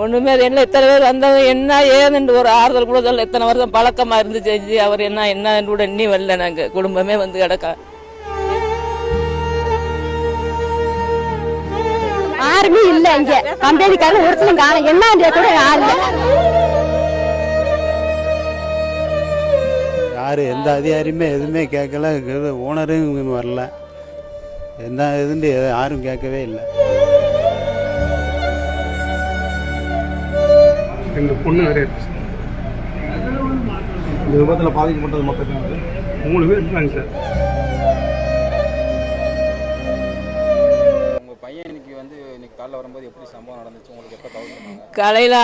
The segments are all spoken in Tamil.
ஒன்றுமே என்ன எத்தனை பேர் வந்தவங்க என்ன ஏதுன்னு ஒரு ஆறுதல் கூட சொல்ல. எத்தனை வருஷம் பழக்கமாக இருந்து செஞ்சு அவர் என்ன கூட இன்னி வரல. நாங்கள் குடும்பமே வந்து கிடக்கா. யாருமே இல்லை இங்க கம்பெனிக்காரங்க ஒருத்தரும் காண என்ன கூட யாரு எந்த அதிகாரியுமே எதுவுமே கேட்கல. ஓனரும் வரல. எந்த இதுன்னு யாரும் கேட்கவே இல்லை. எங்கள் பொண்ணு நிறைய இந்த விபத்தில் பாதிக்கப்பட்டது மொத்தம் 3 பேர் இருக்காங்க சார். உங்கள் பையன் இன்னைக்கு காலைல வரும்போது எப்படி சம்பவம் நடந்துச்சு? உங்களுக்கு எப்போ தவிர்த்து? காலையில்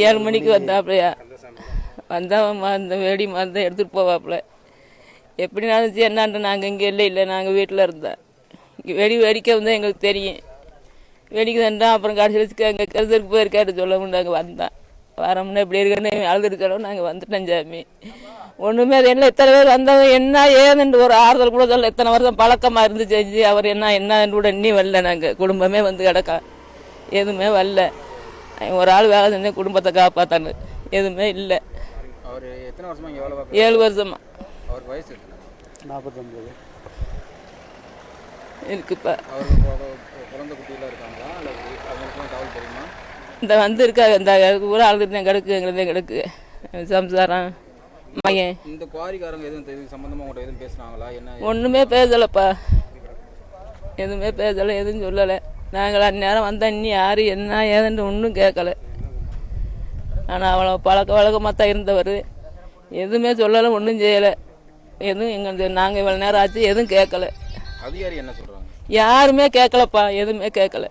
7 மணிக்கு வந்தாப்புலையா வந்தவன் அந்த வெடி மருந்தை எடுத்துகிட்டு போவாப்புல. எப்படி நடந்துச்சு என்னான்ட்டு நாங்கள் இங்கே இல்லை நாங்கள் வீட்டில் இருந்தோம். இங்கே வெடிக்க வந்து எங்களுக்கு தெரியும். வெடிக்க தண்டா அப்புறம் கடைசி அங்கே கருதருக்கு போயிருக்காரு சொல்ல முடியாங்க. வந்தேன் வரமுன்னா எப்படி இருக்குன்னு அழுதுருக்கிறோம். நாங்கள் வந்துட்டோம் சாமி. ஒன்றுமே என்ன எத்தனை பேர் வந்தவங்க என்ன ஏதுன்னு ஒரு ஆறுதல் கூட சொல்ல. எத்தனை வருஷம் பழக்கமாக இருந்து செஞ்சு அவர் என்ன கூட இன்னி வரல. நாங்கள் குடும்பமே வந்து கிடக்கா. எதுவுமே வரல. ஒரு ஆள் வேலை செஞ்சு குடும்பத்தை காப்பாற்றானு எதுவுமே இல்லை. அவர் எத்தனை வருஷமா இங்கே வேலை 7 வருஷமா. அவருக்கு வயசு 49 இருக்குப்பா. குழந்தை குட்டியெல்லாம் இருக்காங்களா? இல்லை அவங்களுக்குலாம் தகவல் தெரியுமா? இந்த வந்து இருக்காங்க. இந்த ஊர் ஆளுதான் கிடக்கு எங்களுதே கிடக்கு சம்சாரம் மையன். இந்த குவாரிக்காரங்க எதுவும் சம்மந்தமாக உங்கள்கிட்ட எதுவும் பேசுனாங்களா? என்ன ஒன்றுமே பேசலைப்பா. எதுவுமே பேசலை, எதுவும் சொல்லலை. நாங்கள் அந்நேரம் வந்தால் இன்னும் யார் என்ன ஏதுன்னு ஒன்றும் கேட்கலை. ஆனால் அவ்வளோ வழக்கமாக தான் இருந்தவர். எதுவுமே சொல்லலை, ஒன்றும் செய்யலை. எதுவும் எங்கள் நாங்கள் இவ்வளோ நேரம் ஆச்சு எதுவும் கேட்கலை. அதிகாரி என்ன சொல்கிறாங்க? யாருமே கேட்கலப்பா, எதுவுமே கேட்கல.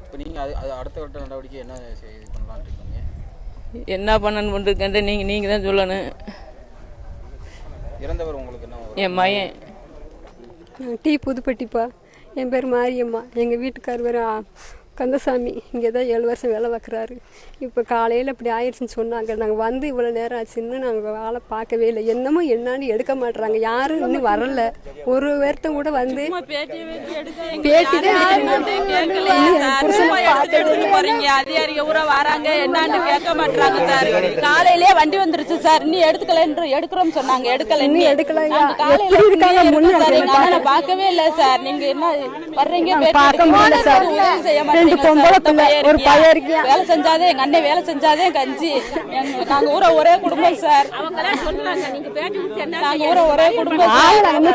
இப்போ நீங்கள் அது அடுத்த கட்ட நடவடிக்கை என்ன பண்ணலான்னு இருக்கீங்க? என்ன பண்ணணுன்னு இருக்கேன் நீங்கள் தான் சொல்லணும். இறந்தவர் உங்களுக்கு என்ன? என் மகன். புதுப்பட்டிப்பா. என் பேர் மாரியம்மா. எங்கள் வீட்டுக்கார் பேர் கந்தசாமி. இங்கே தான் 7 வருஷம் வேலை பார்க்குறாரு. இப்போ காலையில் இப்படி ஆயிடுச்சுன்னு சொன்னாங்க. நாங்கள் வந்து இவ்வளோ நேரம் ஆச்சுன்னு நாங்கள் வேலை பார்க்கவே இல்லை. என்னமோ என்னான்னு எடுக்க மாட்டுறாங்க. யாரும் இன்னும் வரல. ஒரு வருத்தம் கூட வந்து பேட்டி தான் வராங்க என்னான்னு கேட்க மாட்டாங்க சார். காலையிலே வண்டி வந்துருச்சு சார். இன்னும் எடுக்கிறோம் சொன்னாங்க. எடுக்கல பார்க்கவே இல்லை சார். நீங்க என்ன வர்றீங்க? செய்ய மாட்டேங்க. வேலை செஞ்சாதே எங்க அண்ணன் வேலை செஞ்சாதே கஞ்சி. நாங்க ஊர ஒரே குடும்பம் சார். நாங்க ஊர ஒரே குடும்பம்.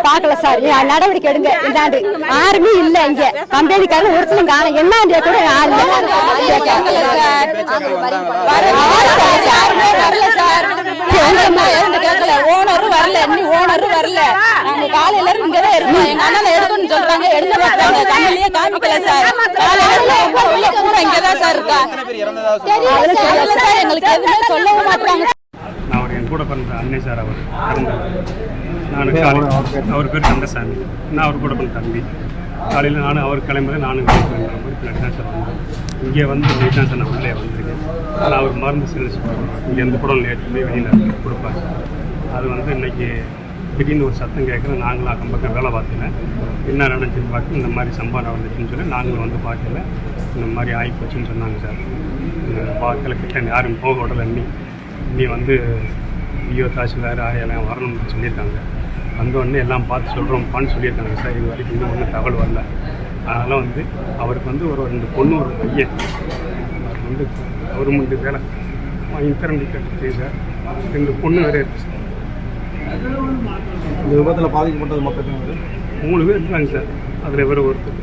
பாக்கல சார். நடவடிக்கை எடுங்க. இந்தாண்டு யாருமே இல்ல இங்க கம்பெனிக்காரங்க ஒருத்தரும் காண என்ன கூட ஓனரும் வரல. இன்னும் ஓனரும் வரல. நாங்க காலையில இருந்து இங்கதான் இருக்கோம். எங்க அண்ணன் எடுக்கணும்னு சொல்றாங்க. எடுக்க மாட்டாங்க. கண்ணிலேயே காமிக்கல சார். இங்கதான் சார் இருக்கா. எங்களுக்கு எதுவுமே சொல்லவும் மாட்டாங்க. நான் அவர் என் கூட பிறந்த அன்னை சார். அவர் இறந்தவர். நான் அவர் பேர் கந்தசாமி. நான் அவர் கூட பிறந்த தம்பி. காலையில் நானும் அவர் கிளம்புறது நானும் வீட்டுக்கு வந்துடுற மாதிரி பின்னாடி தான் சார் வந்தேன். இங்கே வந்து வீட்டு தான் சார் நான் உள்ளே வந்திருக்கேன். ஆனால் அவர் மருந்து சேல்ஸ் இங்கே எந்த படம் ஏற்றி போய் வெளியில் கொடுப்பாங்க சார். அது வந்து இன்றைக்கி திடீர்னு ஒரு சத்தம் கேட்குறேன். நாங்களும் அக்கம் பக்கம் வேலை பார்க்கல. என்ன நடந்துச்சுன்னு பார்த்து இந்த மாதிரி சம்பவம் நடந்துச்சுன்னு சொல்லி நாங்களும் வந்து பார்க்கல. இந்த மாதிரி ஆகிப்போச்சுன்னு சொன்னாங்க சார். பார்க்கல கிட்ட யாரும் போக விடலை. இன்னி வந்து ஐயோ தாசில்தார் ஆயெல்லாம் வரணும்னு சொல்லியிருக்காங்க. வந்தோடனே எல்லாம் பார்த்து சொல்கிறோம்ப்பான்னு சொல்லியிருக்காங்க சார். இது வரைக்கும் இன்னும் ஒன்றும் தகவல் வரல. அதனால் வந்து அவருக்கு வந்து ஒரு 2 பொண்ணு ஒரு பையன். அவர் வந்து கவர்மெண்ட் வேலை வாங்கி திறந்து கட்டுச்சு சார். 2 பொண்ணு வேறு இருக்குது சார். இந்த விபத்தில் பாதிக்கப்பட்டது மொத்தம் 3 பேர் இருக்காங்க சார். அதில் வேறு ஒருத்தர்.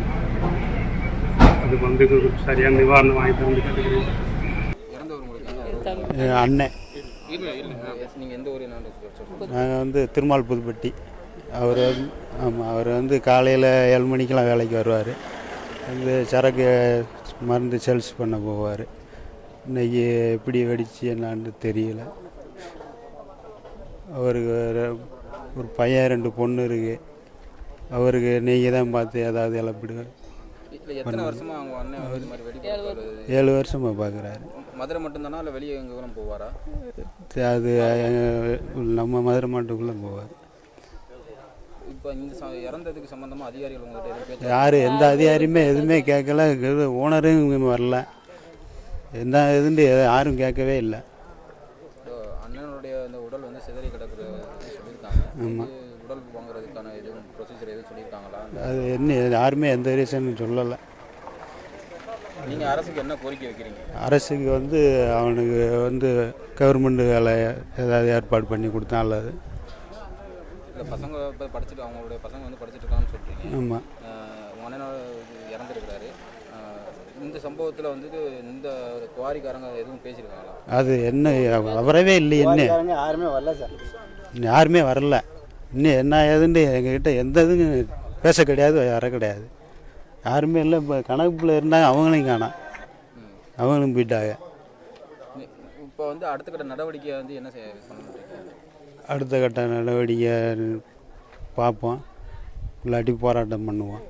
அதுக்கு வந்து சரியான நிவாரணம் வாங்கி தந்து கட்டுக்கிறேன் சார். அண்ணன். நீங்கள் எந்த ஊர்? நாங்கள் வந்து திருமால் புதுப்பட்டி. அவர் வந்து காலையில் 7 மணிக்கெலாம் வேலைக்கு வருவார். வந்து சரக்கு மருந்து சேல்ஸ் பண்ண போவார். இன்றைக்கி எப்படி வெடிச்சு என்னான்னு தெரியல. அவருக்கு ஒரு பையன் 2 பொண்ணு இருக்குது. அவருக்கு நீங்கள் தான் பார்த்து ஏதாவது இழப்பிடுங்க. 7 வருஷமாக பார்க்குறாரு. மதுரை மட்டும்தானா இல்லை வெளியே எங்கே போவாரா? அது நம்ம மதுரை மாட்டுக்குள்ளே போவார். இப்போ இந்த இறந்ததுக்கு சம்மந்தமாக அதிகாரிகள் உங்கள்கிட்ட யார் எந்த அதிகாரியுமே எதுவுமே கேட்கல. ஓனரும் வரல. என்ன இதுன்னு யாரும் கேட்கவே இல்லை. அண்ணனுடைய அந்த உடல் வந்து சிதறி கிடக்குறது சொல்லியிருக்காங்க. ஆமாம். உடல் வாங்குறதுக்கான எதுவும் ப்ரொசீஜர் எதுவும் சொல்லியிருக்காங்களா? அது என்ன யாருமே எந்த ரீசனும் சொல்லலை. நீங்கள் அரசுக்கு என்ன கோரிக்கை வைக்கிறீங்க? அரசுக்கு வந்து அவனுக்கு வந்து கவர்மெண்ட் வேலை ஏதாவது ஏற்பாடு பண்ணி கொடுத்தா நல்லது. இல்லை பசங்க இப்போ படிச்சுட்டு அவங்களுடைய பசங்க வந்து படிச்சுட்டு இருக்காங்கன்னு சொல்கிறீங்க. ஆமாம். உங்கள் அண்ணனோட இறந்துருக்கிறாரு. இந்த சம்பவத்தில் வந்து இந்த குவாரிக்காரங்க எதுவும் பேசியிருக்காங்களா? அது என்ன வரவே இல்லை. என்ன யாருமே வரல சார். யாருமே வரல. இன்னும் என்ன ஏதுன்னு எங்ககிட்ட எந்த இதுவும் பேச கிடையாது, வர கிடையாது. யாருமே இல்லை. இப்போ கணக்குப்பில் இருந்தாங்க, அவங்களையும் காணோம். அவங்களும் போயிட்டாங்க. இப்போ வந்து அடுத்த கட்ட நடவடிக்கை வந்து என்ன பண்ண? அடுத்த கட்ட நடவடிக்கை பார்ப்போம், இல்லாட்டி போராட்டம் பண்ணுவோம்.